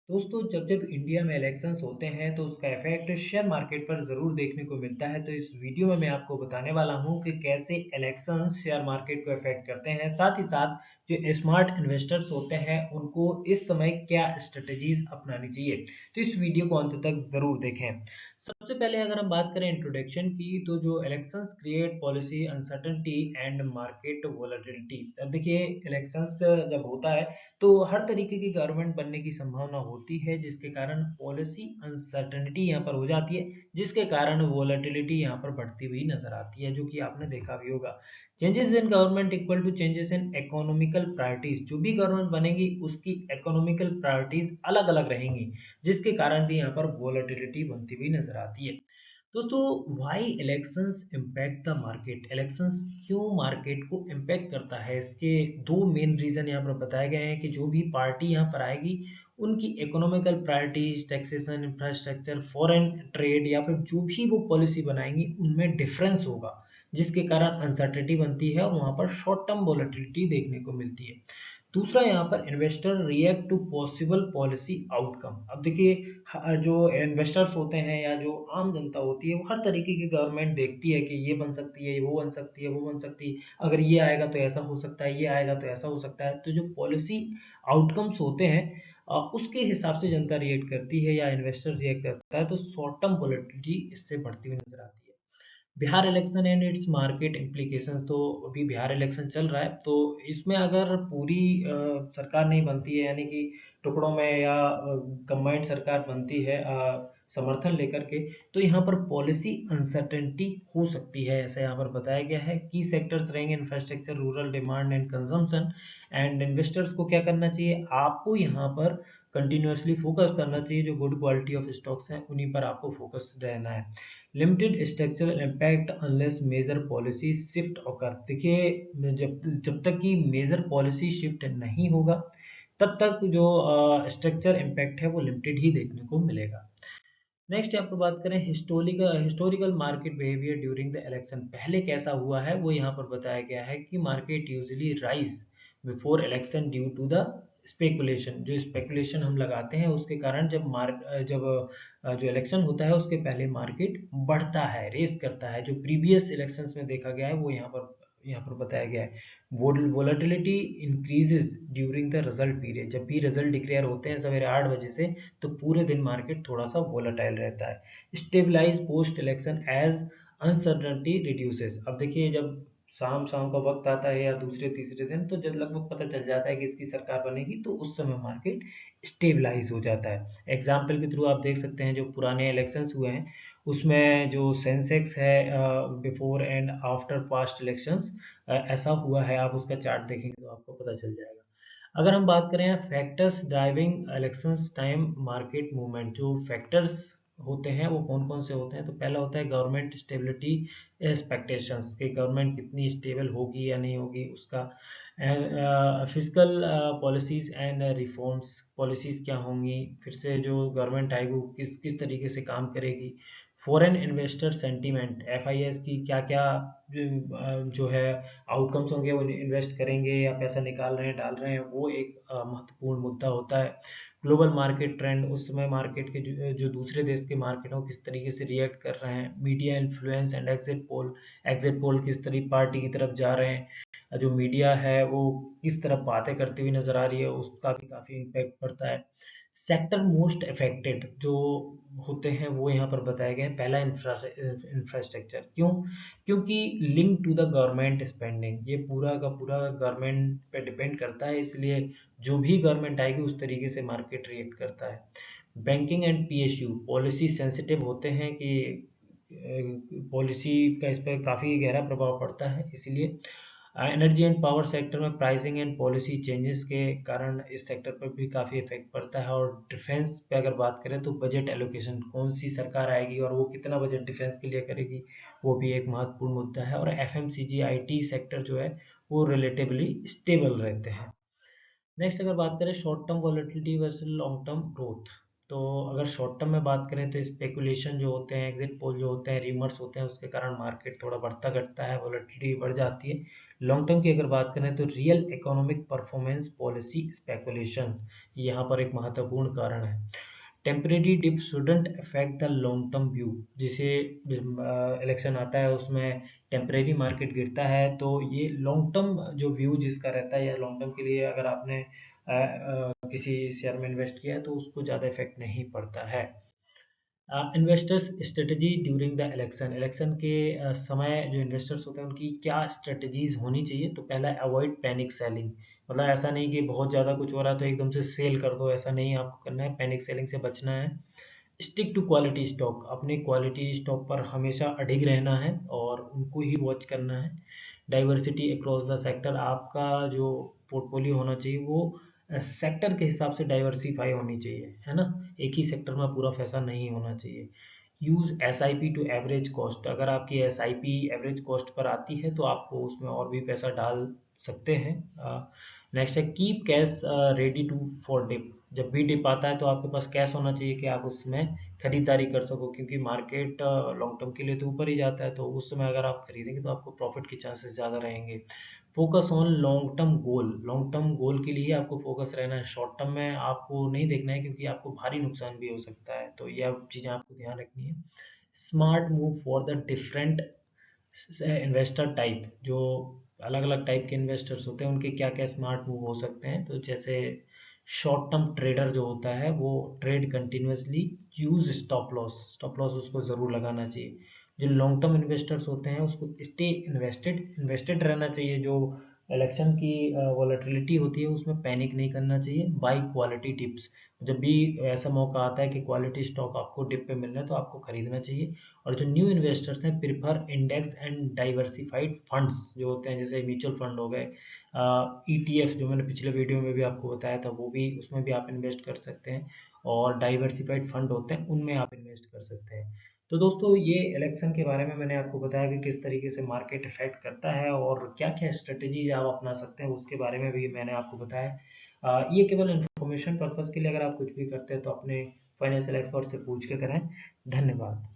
दोस्तों जब जब इंडिया में इलेक्शंस होते हैं तो उसका इफेक्ट शेयर मार्केट पर ज़रूर देखने को मिलता है। तो इस वीडियो में मैं आपको बताने वाला हूं कि कैसे इलेक्शंस शेयर मार्केट को इफेक्ट करते हैं। साथ ही साथ जो स्मार्ट इन्वेस्टर्स होते हैं उनको इस समय क्या स्ट्रेटजीज अपनानी चाहिए। तो इस वीडियो को अंत तक ज़रूर देखें। सबसे पहले अगर हम बात करें इंट्रोडक्शन की, तो जो elections create policy uncertainty and market volatility. अब देखिए, इलेक्शंस जब होता है तो हर तरीके की गवर्नमेंट बनने की संभावना होती है, जिसके कारण पॉलिसी अनसर्टेनिटी यहाँ पर हो जाती है, जिसके कारण वोलेटिलिटी यहाँ पर बढ़ती हुई नजर आती है, जो कि आपने देखा भी होगा। Changes in government equal to changes in economical priorities. जो भी गवर्नमेंट बनेगी उसकी इकोनॉमिकल प्रायोरिटीज अलग अलग रहेंगी, जिसके कारण भी यहाँ पर वोलेटिलिटी बनती हुई नजर आती है। दोस्तों, why elections impact the market. Elections क्यों मार्केट को इम्पैक्ट करता है, इसके दो मेन रीजन यहाँ पर बताए गए हैं कि जो भी पार्टी यहाँ पर आएगी उनकी economical priorities, taxation, infrastructure, foreign trade या फिर जो भी वो पॉलिसी बनाएंगी उनमें डिफरेंस होगा, जिसके कारण अनसर्टेनिटी बनती है और वहां पर शॉर्ट टर्म वोलेटिलिटी देखने को मिलती है। दूसरा, यहाँ पर investor react to possible policy outcome. अब देखिए, जो इन्वेस्टर्स होते हैं या जो आम जनता होती है वो हर तरीके की गवर्नमेंट देखती है कि ये बन सकती है, वो बन सकती है, वो बन सकती है, अगर ये आएगा तो ऐसा हो सकता है, ये आएगा तो ऐसा हो सकता है। तो जो पॉलिसी आउटकम्स होते हैं उसके हिसाब से जनता रिएक्ट करती है या इन्वेस्टर रिएक्ट करता है, तो शॉर्ट टर्म वोलेटिलिटी इससे बढ़ती हुई नजर आती है। Bihar election and its market implications. तो अभी बिहार इलेक्शन चल रहा है, तो इसमें अगर पूरी सरकार नहीं बनती है, यानी कि टुकड़ों में या कंबाइंड सरकार बनती है समर्थन लेकर के, तो यहाँ पर पॉलिसी अनसर्टेनिटी हो सकती है, ऐसा यहाँ पर बताया गया है। की सेक्टर्स रहेंगे infrastructure, rural demand and consumption. And investors को क्या करना चाहिए, आपको यहाँ पर कंटिन्यूअसली फोकस करना चाहिए, जो गुड क्वालिटी ऑफ स्टॉक्स हैं उन्हीं पर आपको फोकस रहना है। Limited structural impact unless major policy shift occur. देखिए, जब जब तक कि मेजर पॉलिसी शिफ्ट नहीं होगा तब तक जो स्ट्रक्चर इम्पैक्ट है वो लिमिटेड ही देखने को मिलेगा। नेक्स्ट यहाँ पर बात करें historical historical market behaviour during the election. पहले कैसा हुआ है वो यहाँ पर बताया गया है कि market usually rise before election due to the speculation. जो स्पेकुलेशन हम लगाते हैं उसके कारण जब जो इलेक्शन होता है उसके पहले मार्केट बढ़ता है, रेस करता है। जो प्रीवियस इलेक्शंस में देखा गया है वो यहाँ पर बताया गया है। Volatility increases during the result period. जब भी रिजल्ट डिक्लेयर होते हैं सवेरे 8 बजे से, तो पूरे दिन मार्केट थोड़ा सा वोलेटाइल रहता है। Stabilise post election as uncertainty reduces. अब देखिए, जब शाम शाम का वक्त आता है या दूसरे तीसरे दिन, तो जब लगभग पता चल जाता है कि इसकी सरकार बनेगी, तो उस समय मार्केट स्टेबलाइज हो जाता है। एग्जाम्पल के थ्रू आप देख सकते हैं, जो पुराने इलेक्शंस हुए हैं उसमें जो सेंसेक्स है before and after past elections ऐसा हुआ है। आप उसका चार्ट देखेंगे तो आपको पता चल जाएगा। अगर हम बात करें factors driving elections time market movement, जो फैक्टर्स होते हैं वो कौन कौन से होते हैं, तो पहला होता है गवर्नमेंट स्टेबिलिटी एक्सपेक्टेशंस, कि गवर्नमेंट कितनी स्टेबल होगी या नहीं होगी उसका। Physical policies and reforms, policies क्या होंगी, फिर से जो गवर्नमेंट आएगी वो किस किस तरीके से काम करेगी। फॉरेन इन्वेस्टर सेंटीमेंट, एफआईएस की क्या क्या जो है आउटकम्स होंगे, वो इन्वेस्ट करेंगे या पैसा निकाल रहे हैं, डाल रहे हैं, वो एक महत्वपूर्ण मुद्दा होता है। ग्लोबल मार्केट ट्रेंड, उस समय मार्केट के जो दूसरे देश के मार्केट हैं वो किस तरीके से रिएक्ट कर रहे हैं। Media influence and exit poll किस तरह पार्टी की तरफ जा रहे हैं, जो मीडिया है वो किस तरफ बातें करती हुई नजर आ रही है, उसका भी काफी इम्पैक्ट पड़ता है। सेक्टर मोस्ट अफेक्टेड जो होते हैं वो यहाँ पर बताए गए हैं। पहला इंफ्रास्ट्रक्चर, क्यों, क्योंकि link to the government spending, ये पूरा का पूरा गवर्नमेंट पे डिपेंड करता है, इसलिए जो भी गवर्नमेंट आएगी उस तरीके से मार्केट रिएक्ट करता है। Banking and PSU policy sensitive होते हैं कि पॉलिसी का इस पर काफ़ी गहरा प्रभाव पड़ता है, इसलिए एनर्जी एंड पावर सेक्टर में प्राइसिंग एंड पॉलिसी चेंजेस के कारण इस सेक्टर पर भी काफ़ी इफेक्ट पड़ता है। और डिफेंस पे अगर बात करें तो बजट एलोकेशन, कौन सी सरकार आएगी और वो कितना बजट डिफेंस के लिए करेगी, वो भी एक महत्वपूर्ण मुद्दा है। और एफएमसीजी आईटी सेक्टर जो है वो रिलेटिवली स्टेबल रहते हैं। नेक्स्ट अगर बात करें short term volatility versus long term growth, तो अगर शॉर्ट टर्म में बात करें तो स्पेकुलेशन जो होते हैं, एग्जिट पोल जो होते हैं, रिमर्स होते हैं, उसके कारण मार्केट थोड़ा बढ़ता घटता है, वॉलेटिलिटी बढ़ जाती है। लॉन्ग टर्म की अगर बात करें तो real economic performance policy speculation यहाँ पर एक महत्वपूर्ण कारण है। Temporary dip shouldn't affect the long term view. जिसे इलेक्शन आता है उसमें टेम्परेरी मार्केट गिरता है तो ये लॉन्ग टर्म जो व्यू जिसका रहता है या लॉन्ग टर्म के लिए अगर आपने किसी शेयर में इन्वेस्ट किया है तो उसको ज़्यादा इफेक्ट नहीं पड़ता है। Investors strategy during the election. Election के समय जो इन्वेस्टर्स होते हैं उनकी क्या स्ट्रेटजीज होनी चाहिए। तो पहला अवॉइड पैनिक सेलिंग। मतलब ऐसा नहीं कि बहुत ज़्यादा कुछ हो रहा है तो एकदम से सेल कर दो, ऐसा नहीं आपको करना है। पैनिक सेलिंग से बचना है। Stick to quality stock. अपने क्वालिटी स्टॉक पर हमेशा अडिग रहना है और उनको ही वॉच करना है। Diversity across the sector. आपका जो पोर्टफोलियो होना चाहिए वो सेक्टर के हिसाब से डाइवर्सिफाई होनी चाहिए, है ना। एक ही सेक्टर में पूरा पैसा नहीं होना चाहिए। Use S I P to average cost. अगर आपकी S I P average cost पर आती है तो आपको उसमें और भी पैसा डाल सकते हैं। नेक्स्ट है keep cash ready to for dip. जब भी डिप आता है तो आपके पास कैश होना चाहिए कि आप उसमें खरीदारी कर सको, क्योंकि मार्केट लॉन्ग टर्म के लिए तो ऊपर ही जाता है तो उस समय अगर आप खरीदेंगे तो आपको प्रॉफिट के चांसेस ज़्यादा रहेंगे। Focus on long term goal. Long term goal के लिए आपको फोकस रहना है। शॉर्ट टर्म में आपको नहीं देखना है क्योंकि आपको भारी नुकसान भी हो सकता है, तो यह चीज़ें आपको ध्यान रखनी है। Smart move for the different investor type. जो अलग अलग टाइप के इन्वेस्टर्स होते हैं उनके क्या क्या स्मार्ट मूव हो सकते हैं। तो जैसे शॉर्ट टर्म ट्रेडर जो होता है वो trade continuously, use stop loss. Stop loss उसको ज़रूर लगाना चाहिए। जो लॉन्ग टर्म इन्वेस्टर्स होते हैं उसको स्टे इन्वेस्टेड इन्वेस्टेड रहना चाहिए। जो इलेक्शन की वॉलेटिलिटी होती है उसमें पैनिक नहीं करना चाहिए। By quality dips. जब भी ऐसा मौका आता है कि क्वालिटी स्टॉक आपको डिप पे मिल रहा है तो आपको खरीदना चाहिए। और जो न्यू इन्वेस्टर्स हैं prefer index and diversified funds जो होते हैं, जैसे म्यूचुअल फंड हो गए, ईटीएफ जो मैंने पिछले वीडियो में भी आपको बताया था वो भी, उसमें भी आप इन्वेस्ट कर सकते हैं। और डाइवर्सिफाइड फंड होते हैं उनमें आप इन्वेस्ट कर सकते हैं। तो दोस्तों ये इलेक्शन के बारे में मैंने आपको बताया कि किस तरीके से मार्केट इफेक्ट करता है और क्या क्या स्ट्रेटजीज आप अपना सकते हैं, उसके बारे में भी मैंने आपको बताया। ये केवल इन्फॉर्मेशन पर्पज़ के लिए, अगर आप कुछ भी करते हैं तो अपने फाइनेंशियल एक्सपर्ट से पूछ के करें। धन्यवाद।